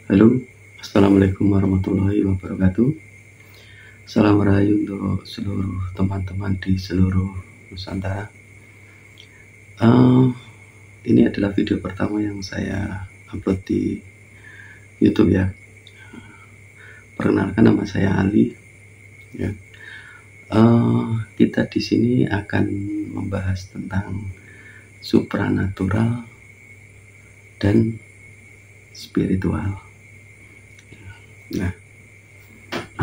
Halo, Assalamualaikum warahmatullahi wabarakatuh. Salam rahayu untuk seluruh teman-teman di seluruh Nusantara. Ini adalah video pertama yang saya upload di YouTube ya. Perkenalkan, nama saya Ali. Ya. Kita di sini akan membahas tentang supranatural dan spiritual. Nah,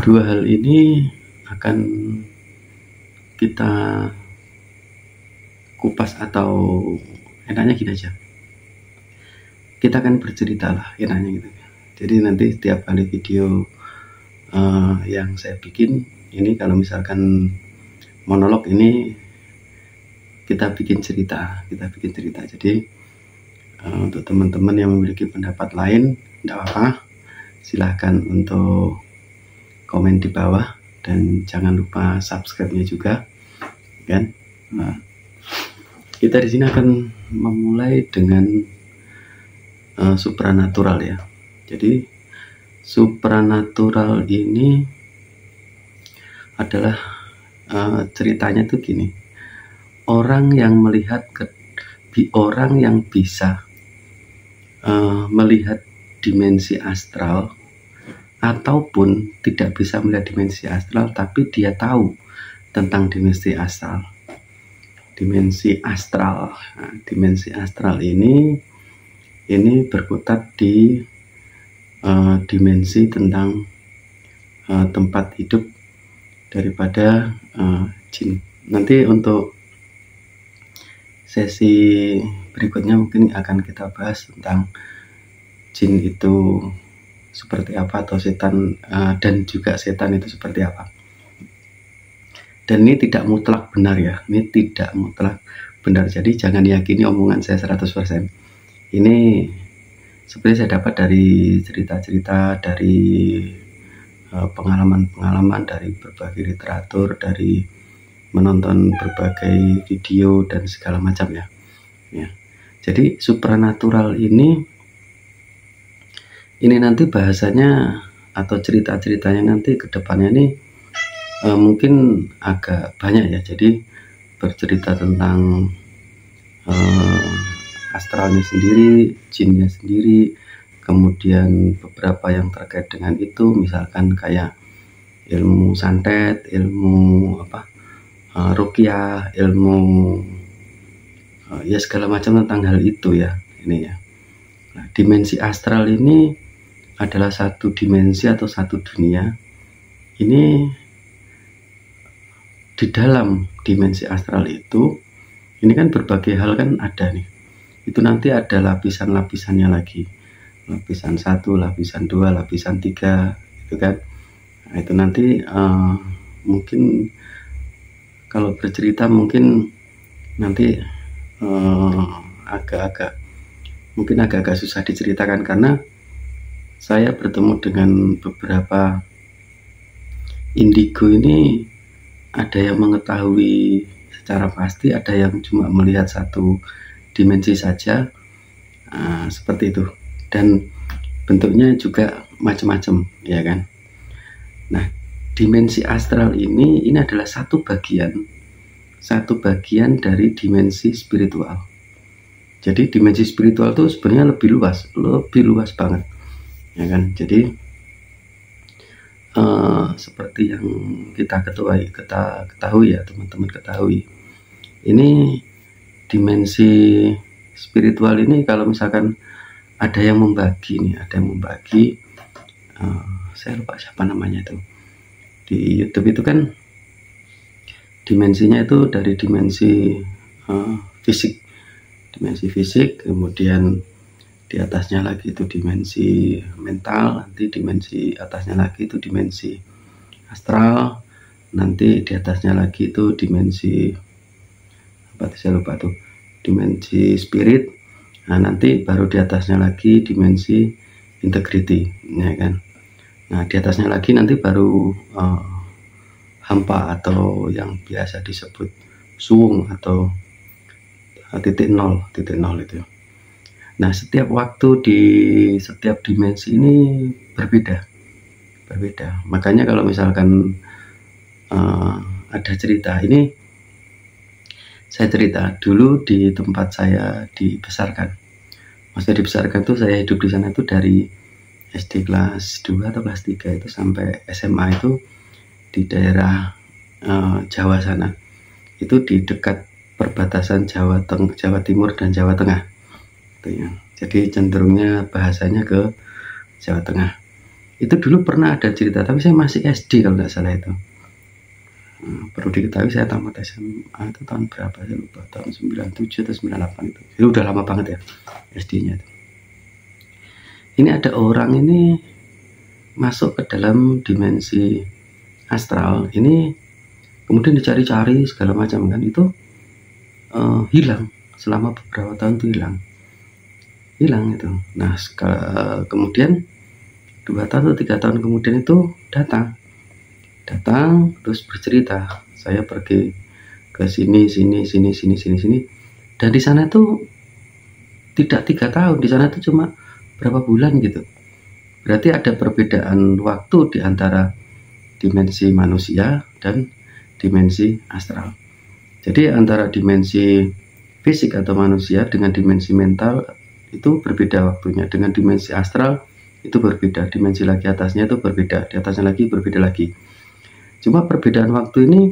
dua hal ini akan kita kupas, atau enaknya gini aja, kita akan bercerita lah enaknya gitu. Jadi nanti setiap kali video yang saya bikin ini, kalau misalkan monolog ini, kita bikin cerita. Jadi untuk teman-teman yang memiliki pendapat lain, tidak apa-apa, silahkan untuk komen di bawah, dan jangan lupa subscribe-nya juga, kan? Nah, kita di sini akan memulai dengan supranatural ya. Jadi supranatural ini adalah ceritanya tuh gini. Orang yang melihat orang yang bisa melihat dimensi astral, ataupun tidak bisa melihat dimensi astral tapi dia tahu tentang dimensi astral. Nah, dimensi astral ini berkutat di dimensi tentang tempat hidup daripada jin. Nanti untuk sesi berikutnya mungkin akan kita bahas tentang jin itu seperti apa, atau setan, dan juga setan itu seperti apa. Dan ini tidak mutlak benar ya, ini tidak mutlak benar, jadi jangan yakini omongan saya 100%. Ini sebenarnya saya dapat dari cerita-cerita, dari pengalaman-pengalaman, dari berbagai literatur, dari menonton berbagai video dan segala macam ya. Jadi supranatural ini nanti bahasanya atau cerita-ceritanya nanti ke depannya ini mungkin agak banyak ya. Jadi bercerita tentang astralnya sendiri, jinnya sendiri, kemudian beberapa yang terkait dengan itu, misalkan kayak ilmu santet, ilmu ruqyah, ilmu ya segala macam tentang hal itu ya. Ini ya. Nah, dimensi astral ini adalah satu dimensi atau satu dunia. Ini di dalam dimensi astral itu, ini kan berbagai hal kan ada nih. Itu nanti ada lapisan-lapisannya lagi. Lapisan 1, lapisan 2, lapisan 3, itu kan. Nah, itu nanti mungkin kalau bercerita mungkin nanti agak-agak susah diceritakan, karena saya bertemu dengan beberapa indigo ini, ada yang mengetahui secara pasti, ada yang cuma melihat satu dimensi saja, seperti itu, dan bentuknya juga macam-macam ya kan. Nah, dimensi astral ini adalah satu bagian dari dimensi spiritual. Jadi dimensi spiritual itu sebenarnya lebih luas banget ya kan. Jadi seperti yang kita ketahui ya, teman-teman ketahui, ini dimensi spiritual ini, kalau misalkan ada yang membagi nih, saya lupa siapa namanya itu di YouTube itu kan, dimensinya itu dari dimensi fisik, kemudian di atasnya lagi itu dimensi mental, nanti dimensi atasnya lagi itu dimensi astral, nanti di atasnya lagi itu dimensi saya lupa tuh, dimensi spirit. Nah, nanti baru di atasnya lagi dimensi integrity ya kan. Nah, di atasnya lagi nanti baru hampa, atau yang biasa disebut suwung, atau titik nol itu. Nah, setiap waktu di setiap dimensi ini berbeda. Makanya kalau misalkan ada cerita ini, saya cerita dulu di tempat saya dibesarkan. Maksudnya dibesarkan tuh saya hidup di sana itu dari SD kelas 2 atau kelas 3 itu sampai SMA itu di daerah Jawa sana. Itu di dekat perbatasan Jawa Timur dan Jawa Tengah. Itu ya. Jadi cenderungnya bahasanya ke Jawa Tengah. Itu dulu pernah ada cerita, tapi saya masih SD kalau nggak salah itu. Perlu diketahui saya tamat SMA itu tahun berapa, saya lupa, tahun 97 atau 98 itu. Jadi udah lama banget ya SD-nya itu. Ini ada orang ini masuk ke dalam dimensi astral ini, kemudian dicari-cari segala macam kan, itu hilang selama beberapa tahun tuh hilang itu. Nah kemudian 2 tahun atau 3 tahun kemudian itu datang terus bercerita, saya pergi ke sini, dan di sana tuh tidak 3 tahun, di sana tuh cuma berapa bulan gitu. Berarti ada perbedaan waktu di antara dimensi manusia dan dimensi astral. Jadi antara dimensi fisik atau manusia dengan dimensi mental itu berbeda waktunya, dengan dimensi astral itu berbeda, dimensi lagi atasnya itu berbeda, di atasnya lagi berbeda lagi. Cuma perbedaan waktu ini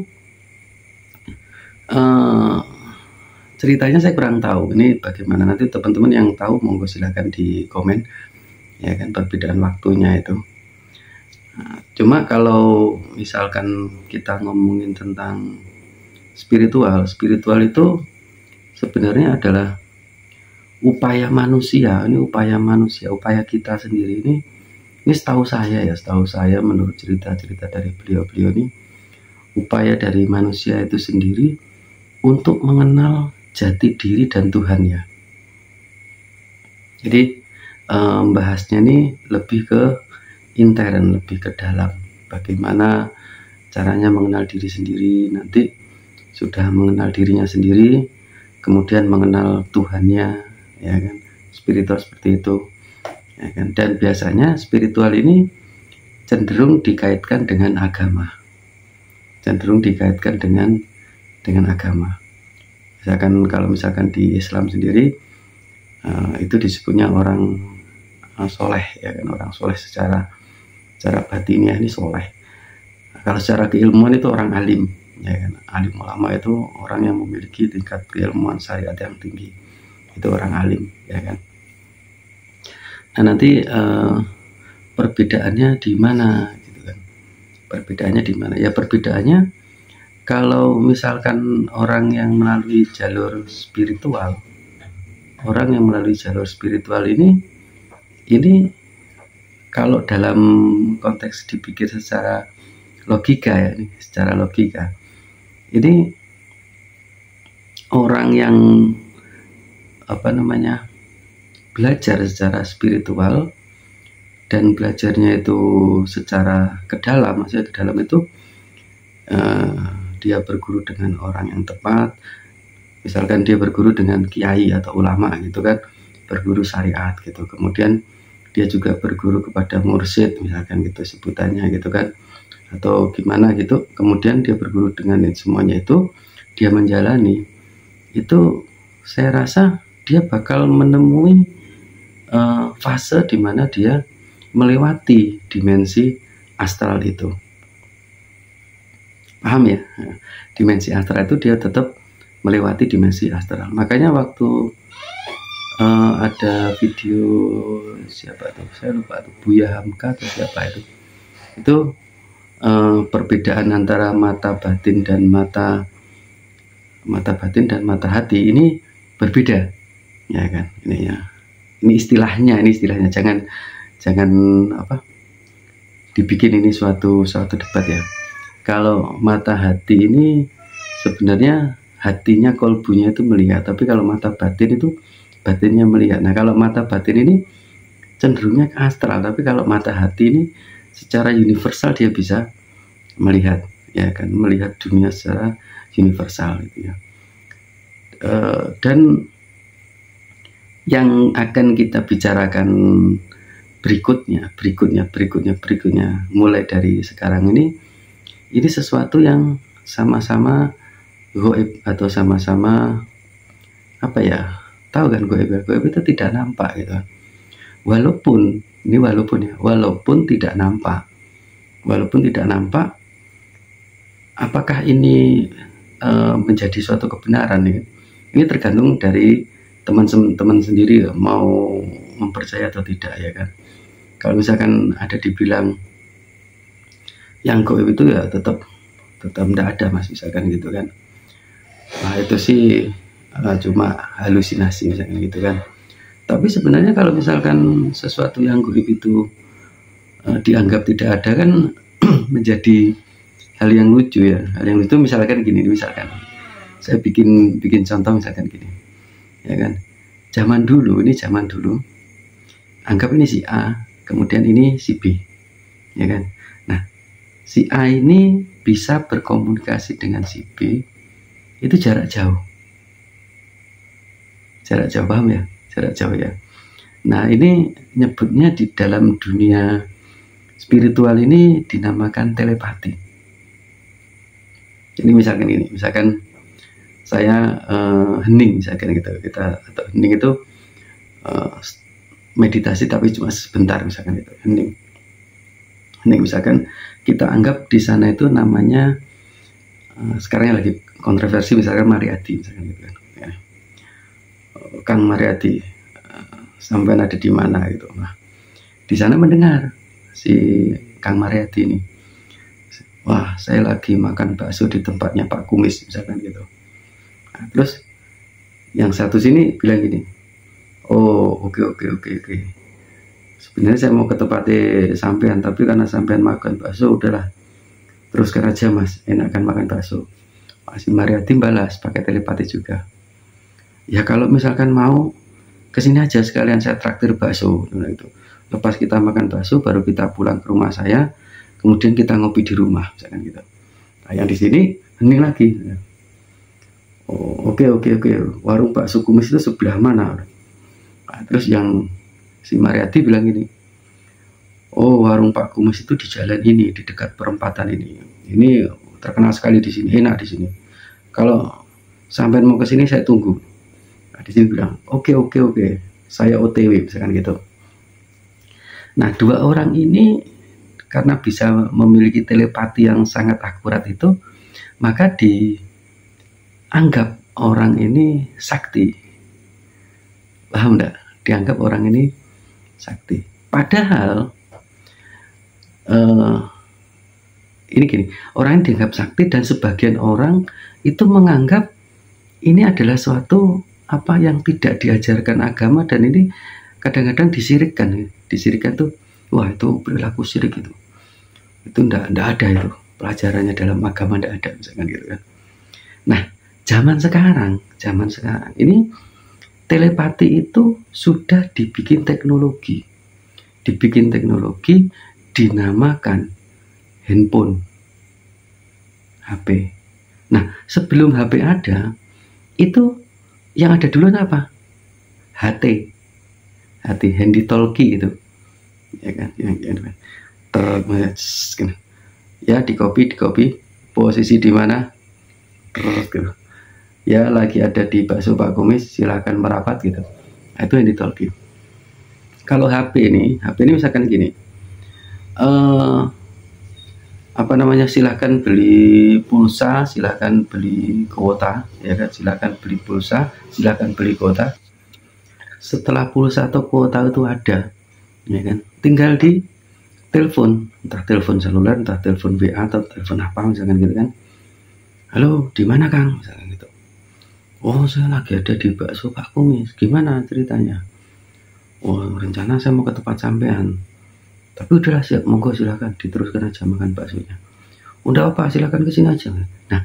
ceritanya saya kurang tahu ini bagaimana, nanti teman-teman yang tahu monggo silahkan di komen ya kan, perbedaan waktunya itu. Cuma kalau misalkan kita ngomongin tentang spiritual itu sebenarnya adalah upaya manusia, upaya kita sendiri ini setahu saya menurut cerita-cerita dari beliau-beliau ini, upaya dari manusia itu sendiri untuk mengenal jati diri dan Tuhannya. Jadi bahasnya ini lebih ke intern, lebih ke dalam, bagaimana caranya mengenal diri sendiri, nanti sudah mengenal dirinya sendiri kemudian mengenal Tuhannya ya kan, spiritual seperti itu ya kan. Dan biasanya spiritual ini cenderung dikaitkan dengan agama, agama. Kalau misalkan di Islam sendiri itu disebutnya orang soleh ya kan, orang soleh secara batiniah ini soleh. Kalau secara keilmuan itu orang alim ya kan, alim ulama itu orang yang memiliki tingkat keilmuan syariat yang tinggi, itu orang alim ya kan. Nah nanti perbedaannya di mana gitu kan, perbedaannya di mana ya? Perbedaannya kalau misalkan orang yang melalui jalur spiritual, ini kalau dalam konteks dipikir secara logika ya, secara logika ini orang yang belajar secara spiritual dan belajarnya itu secara ke dalam, maksudnya ke dalam itu dia berguru dengan orang yang tepat, misalkan dia berguru dengan kiai atau ulama gitu kan, berguru syariat gitu, kemudian dia juga berguru kepada mursyid misalkan gitu sebutannya gitu kan, atau gimana gitu, kemudian dia berguru dengan semuanya itu, dia menjalani itu, saya rasa dia bakal menemui fase di mana dia melewati dimensi astral itu. Paham ya? Dimensi astral itu dia tetap melewati dimensi astral. Makanya waktu ada video siapa tuh, saya lupa tuh, Buya Hamka atau siapa itu perbedaan antara mata batin dan mata hati ini berbeda ya kan. Ini istilahnya jangan dibikin ini suatu debat ya. Kalau mata hati ini sebenarnya hatinya, kolbunya itu melihat, tapi kalau mata batin itu batinnya melihat. Nah kalau mata batin ini cenderungnya ke astral, tapi kalau mata hati ini secara universal dia bisa melihat ya kan, melihat dunia secara universal gitu ya. Dan yang akan kita bicarakan berikutnya, mulai dari sekarang ini sesuatu yang sama-sama goib atau sama-sama apa ya, tahu kan goib itu tidak nampak gitu. Walaupun tidak nampak, apakah ini menjadi suatu kebenaran ya? Ini tergantung dari teman-teman sendiri mau mempercaya atau tidak ya kan. Kalau misalkan ada dibilang yang goib itu ya tetap tidak ada mas, misalkan gitu kan. Nah itu sih cuma halusinasi misalkan gitu kan. Tapi sebenarnya kalau misalkan sesuatu yang goib itu dianggap tidak ada kan menjadi hal yang lucu ya. Hal yang lucu misalkan gini, misalkan saya bikin contoh misalkan gini ya kan. Zaman dulu anggap ini si A, kemudian ini si B ya kan. Nah si A ini bisa berkomunikasi dengan si B itu jarak jauh, paham ya, jarak jauh ya. Nah ini nyebutnya di dalam dunia spiritual ini dinamakan telepati. Jadi misalkan saya hening misalkan gitu, atau hening itu meditasi tapi cuma sebentar misalkan itu hening misalkan kita anggap di sana itu namanya sekarang yang lagi kontroversi misalkan Mariadi misalkan gitu kan ya. Kang Mariadi sampai ada di mana gitu. Nah di sana mendengar si Kang Mariadi ini, wah saya lagi makan bakso di tempatnya Pak Kumis misalkan gitu. Nah, terus yang satu sini bilang gini, oh oke. Sebenarnya saya mau ke tempatnya sampean, tapi karena sampean makan bakso, udahlah teruskan aja mas, enakan makan bakso. Masih Mariati balas pakai telepati juga. Ya kalau misalkan mau kesini aja sekalian saya traktir bakso. Itu. Lepas kita makan bakso, baru kita pulang ke rumah saya, kemudian kita ngopi di rumah, misalkan gitu. Nah yang di sini hening lagi. Oh, oke. Warung bakso Kumis itu sebelah mana? Nah, terus yang si Mariati bilang gini, oh warung Pak Kumis itu di jalan ini, di dekat perempatan ini. Ini terkenal sekali di sini, enak di sini. Kalau sampai mau ke sini saya tunggu. Nah, di sini bilang, oke. Saya OTW misalkan gitu. Nah, dua orang ini karena bisa memiliki telepati yang sangat akurat itu, maka dianggap orang ini sakti. Paham enggak? Dianggap orang ini sakti. Padahal ini gini, orang yang dianggap sakti dan sebagian orang itu menganggap ini adalah suatu apa yang tidak diajarkan agama, dan ini kadang-kadang disirikkan tuh, wah itu perilaku sirik itu enggak ada itu pelajarannya dalam agama, enggak ada misalkan gitu kan. Nah zaman sekarang ini telepati itu sudah dibikin teknologi dinamakan handphone, HP. Nah sebelum HP ada, itu yang ada duluan apa? HT, handy talkie itu ya kan, ya di copy posisi di mana gitu. Ya lagi ada di bakso Pak Kumis, silahkan merapat gitu. Nah, itu handy talkie. Kalau HP ini misalkan gini, silahkan beli pulsa, silahkan beli kuota ya kan, silahkan beli pulsa, silahkan beli kuota. Setelah pulsa atau kuota itu ada ya kan, tinggal di telepon, entah telepon seluler, entah telepon WA atau telepon apa misalkan gitu kan. Halo, di mana Kang? Misalkan gitu. Oh, saya lagi ada di bakso Pak Kumis. Gimana ceritanya? Oh, rencana saya mau ke tempat sampean. Tapi udahlah siap, monggo silakan diteruskan aja makan baksonya. Udah apa, silakan kesini aja. Nah,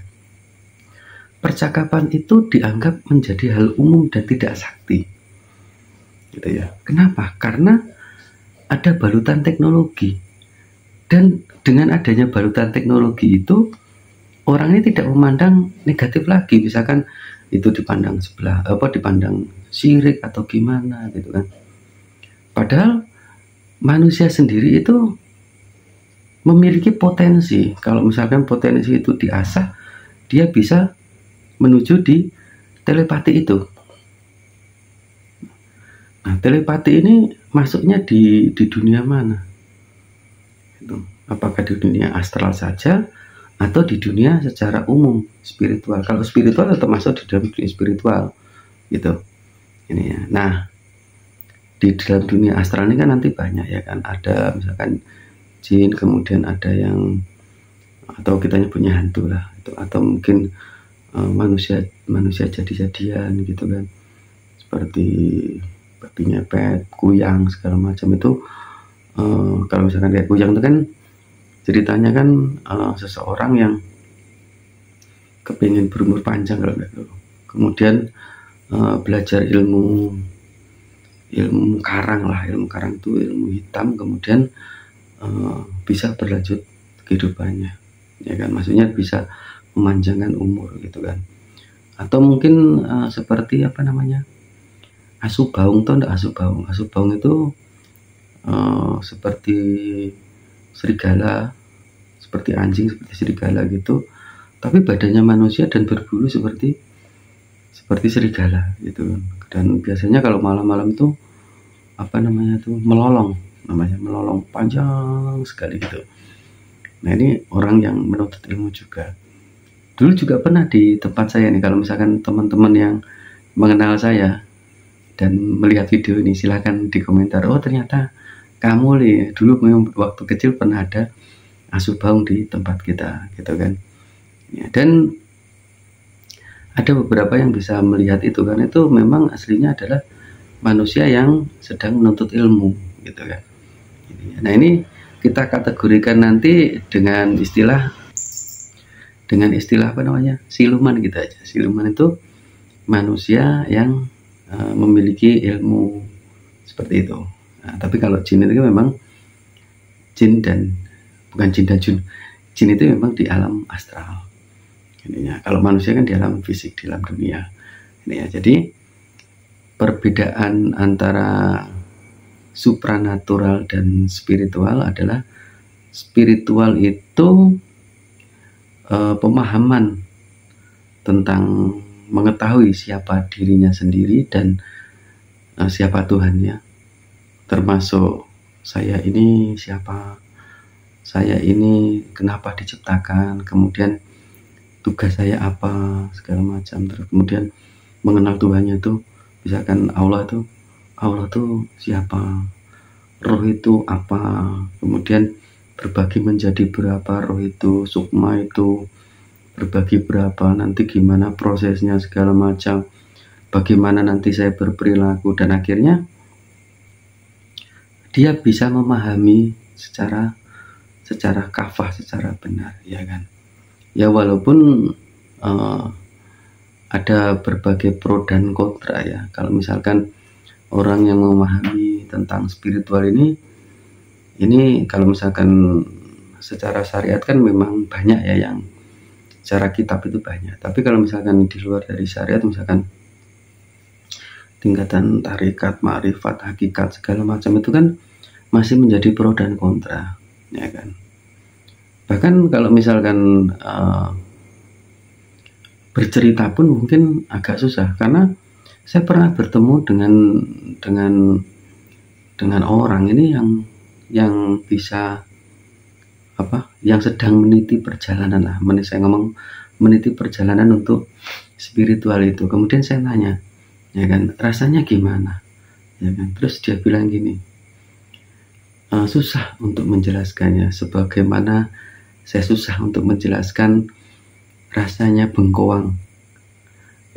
percakapan itu dianggap menjadi hal umum dan tidak sakti. Gitu ya. Kenapa? Karena ada balutan teknologi. Dan dengan adanya balutan teknologi itu, orang ini tidak memandang negatif lagi. Misalkan itu dipandang sebelah dipandang syirik atau gimana gitu kan. Padahal manusia sendiri itu memiliki potensi. Kalau misalkan potensi itu diasah, dia bisa menuju di telepati itu. Nah, telepati ini masuknya di dunia mana? Itu. Apakah di dunia astral saja atau di dunia secara umum spiritual? Kalau spiritual tetap masuk di dalam dunia spiritual, gitu. Ini ya. Nah, di dalam dunia astral ini kan nanti banyak ya kan. Ada misalkan jin, kemudian ada yang atau kita nyebutnya hantu lah, itu atau mungkin manusia jadi-jadian gitu kan, seperti babi ngepet, kuyang segala macam itu. Kalau misalkan kayak kuyang itu kan ceritanya kan seseorang yang kepingin berumur panjang kalau gitu. Kemudian belajar ilmu karang lah, ilmu karang itu ilmu hitam, kemudian bisa berlanjut kehidupannya, ya kan, maksudnya bisa memanjangkan umur gitu kan. Atau mungkin seperti apa namanya, asu baung tuh enggak, asu baung itu seperti serigala, seperti anjing, seperti serigala gitu, tapi badannya manusia dan berbulu seperti serigala gitu. Dan biasanya kalau malam-malam tuh apa namanya tuh melolong panjang sekali gitu. Nah, ini orang yang menuntut ilmu juga. Dulu juga pernah di tempat saya nih, kalau misalkan teman-teman yang mengenal saya dan melihat video ini silahkan di komentar, oh ternyata kamu nih dulu waktu kecil pernah ada asu baung di tempat kita gitu kan ya. Dan ada beberapa yang bisa melihat itu kan, itu memang aslinya adalah manusia yang sedang menuntut ilmu gitu kan. Nah, ini kita kategorikan nanti dengan istilah apa namanya, siluman gitu aja. Siluman itu manusia yang memiliki ilmu seperti itu. Nah, tapi kalau jin itu memang jin dan bukan jin dan jun. Jin itu memang di alam astral. Ini ya. Kalau manusia kan di alam fisik, di alam dunia. Ini ya. Jadi perbedaan antara supranatural dan spiritual adalah spiritual itu pemahaman tentang mengetahui siapa dirinya sendiri dan siapa Tuhannya, termasuk saya ini siapa, saya ini kenapa diciptakan, kemudian tugas saya apa, segala macam. Terus kemudian mengenal Tuhannya itu, misalkan Allah tuh siapa, roh itu apa, kemudian berbagi menjadi berapa roh itu, sukma itu berbagi berapa, nanti gimana prosesnya segala macam, bagaimana nanti saya berperilaku, dan akhirnya dia bisa memahami secara kafah, secara benar, ya kan. Ya walaupun ada berbagai pro dan kontra ya. Kalau misalkan orang yang memahami tentang spiritual ini kalau misalkan secara syariat kan memang banyak ya, yang secara kitab itu banyak. Tapi kalau misalkan di luar dari syariat, misalkan tingkatan tarikat, ma'rifat, hakikat segala macam itu kan masih menjadi pro dan kontra, ya kan. Bahkan kalau misalkan bercerita pun mungkin agak susah, karena saya pernah bertemu dengan orang ini yang bisa yang sedang meniti perjalanan lah, saya ngomong meniti perjalanan untuk spiritual itu. Kemudian saya tanya, ya kan, rasanya gimana, ya kan. Terus dia bilang gini, susah untuk menjelaskannya, sebagaimana saya susah untuk menjelaskan rasanya bengkoang,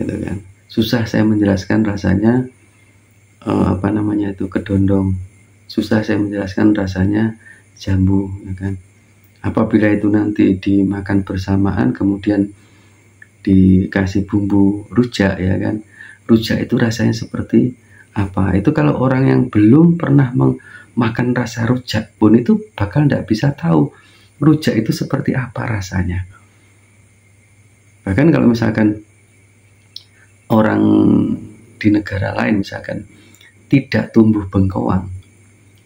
gitu kan. Susah saya menjelaskan rasanya kedondong. Susah saya menjelaskan rasanya jambu, ya kan. Apabila itu nanti dimakan bersamaan, kemudian dikasih bumbu rujak, ya kan. Rujak itu rasanya seperti apa? Itu kalau orang yang belum pernah makan rasa rujak pun itu bakal tidak bisa tahu rujak itu seperti apa rasanya. Bahkan kalau misalkan orang di negara lain misalkan tidak tumbuh bengkoang,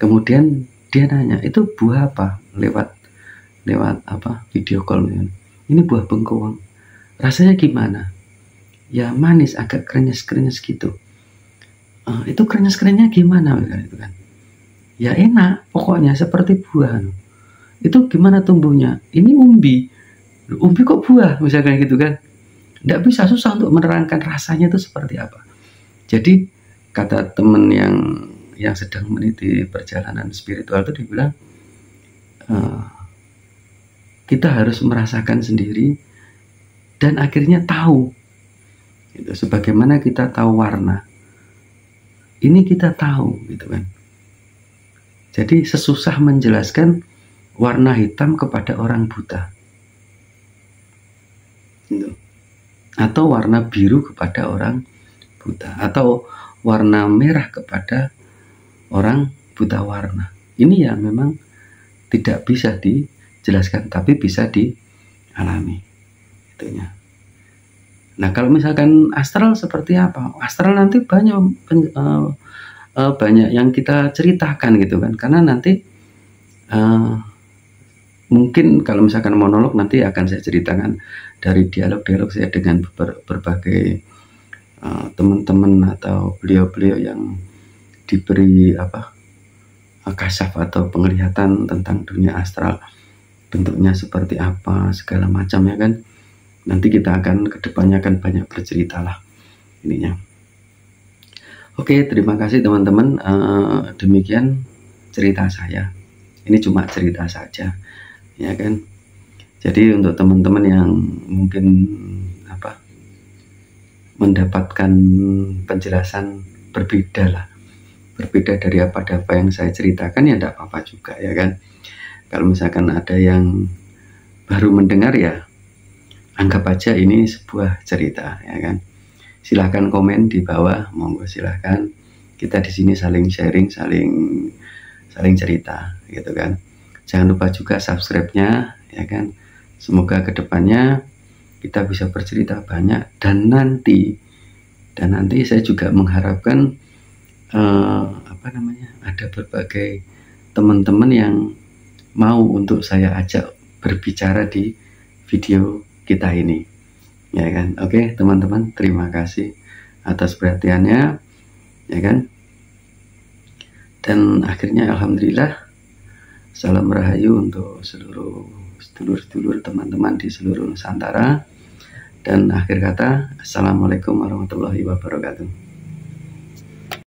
kemudian dia nanya itu buah apa lewat apa video call, ini buah bengkoang, rasanya gimana? Ya manis, agak krenyes gitu. Itu krenyes-krenyesnya gimana itu kan? Ya enak, pokoknya seperti buah. Itu gimana tumbuhnya? Ini umbi kok buah misalkan gitu kan? Nggak bisa, susah untuk menerangkan rasanya itu seperti apa. Jadi kata teman yang sedang meniti perjalanan spiritual itu dibilang, kita harus merasakan sendiri dan akhirnya tahu. Gitu. Sebagaimana kita tahu warna, ini kita tahu gitu kan. Jadi sesusah menjelaskan warna hitam kepada orang buta, gitu. Atau warna biru kepada orang buta, atau warna merah kepada orang buta warna. Ini ya memang tidak bisa dijelaskan, tapi bisa dialami itunya. Nah kalau misalkan astral seperti apa? Astral nanti banyak yang kita ceritakan gitu kan, karena nanti mungkin kalau misalkan monolog nanti akan saya ceritakan dari dialog-dialog saya dengan berbagai teman-teman atau beliau-beliau yang diberi kasaf atau penglihatan tentang dunia astral, bentuknya seperti apa segala macam ya kan. Nanti kita akan kedepannya akan banyak bercerita lah ininya. Oke, terima kasih teman-teman. Demikian cerita saya. Ini cuma cerita saja, ya kan. Jadi untuk teman-teman yang mungkin mendapatkan penjelasan berbeda dari apa yang saya ceritakan, ya tidak apa-apa juga ya kan. Kalau misalkan ada yang baru mendengar, ya anggap aja ini sebuah cerita ya kan. Silahkan komen di bawah, monggo silahkan. Kita di sini saling sharing, saling cerita gitu kan. Jangan lupa juga subscribe-nya ya kan. Semoga kedepannya kita bisa bercerita banyak, dan nanti saya juga mengharapkan ada berbagai teman-teman yang mau untuk saya ajak berbicara di video kita ini ya kan. Oke teman-teman, terima kasih atas perhatiannya ya kan. Dan akhirnya alhamdulillah, salam rahayu untuk seluruh sedulur-sedulur teman-teman di seluruh Nusantara. Dan akhir kata, assalamualaikum warahmatullahi wabarakatuh.